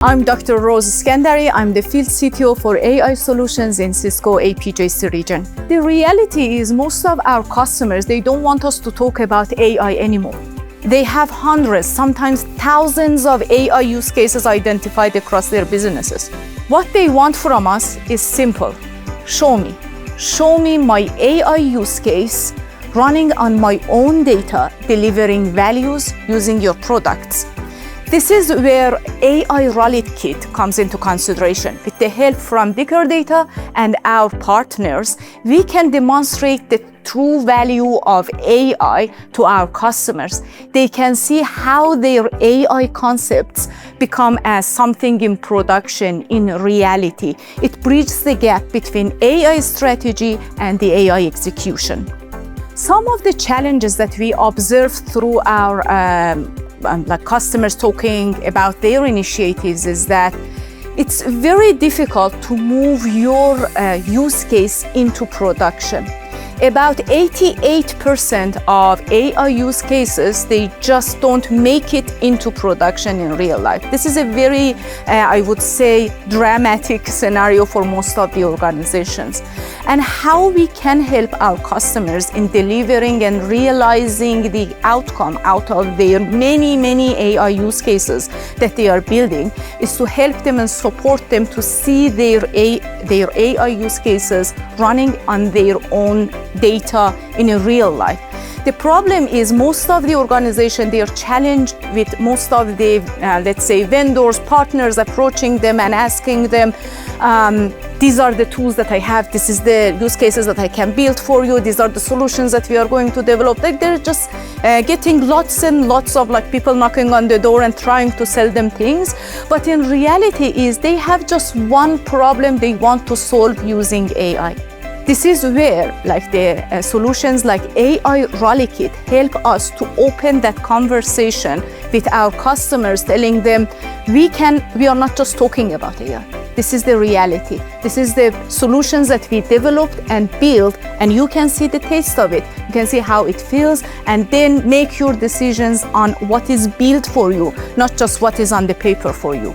I'm Dr. Rose Skandari. I'm the field CTO for AI solutions in Cisco APJC region. The reality is most of our customers, they don't want us to talk about AI anymore. They have hundreds, sometimes thousands of AI use cases identified across their businesses. What they want from us is simple. Show me. Show me my AI use case running on my own data, delivering values using your products. This is where AI Rally Kit comes into consideration. With the help from bigger data and our partners, we can demonstrate the true value of AI to our customers. They can see how their AI concepts become as something in production in reality. It bridges the gap between AI strategy and the AI execution. Some of the challenges that we observe through our customers talking about their initiatives is that it's very difficult to move your use case into production. About 88% of AI use cases, they just don't make it into production in real life. This is a very, I would say, dramatic scenario for most of the organizations. And how we can help our customers in delivering and realizing the outcome out of their many AI use cases that they are building is to help them and support them to see their AI use cases running on their own data in a real life. The problem is most of the organization, they are challenged with most of the, let's say, vendors, partners approaching them and asking them, these are the tools that I have, this is the use cases that I can build for you, these are the solutions that we are going to develop. Like they're just getting lots and lots of people knocking on the door and trying to sell them things. But in reality is they have just one problem they want to solve using AI. This is where the solutions like AI Rally Kit help us to open that conversation with our customers, telling them we are not just talking about AI. This is the reality. This is the solutions that we developed and built, and you can see the taste of it. You can see how it feels, and then make your decisions on what is built for you, not just what is on the paper for you.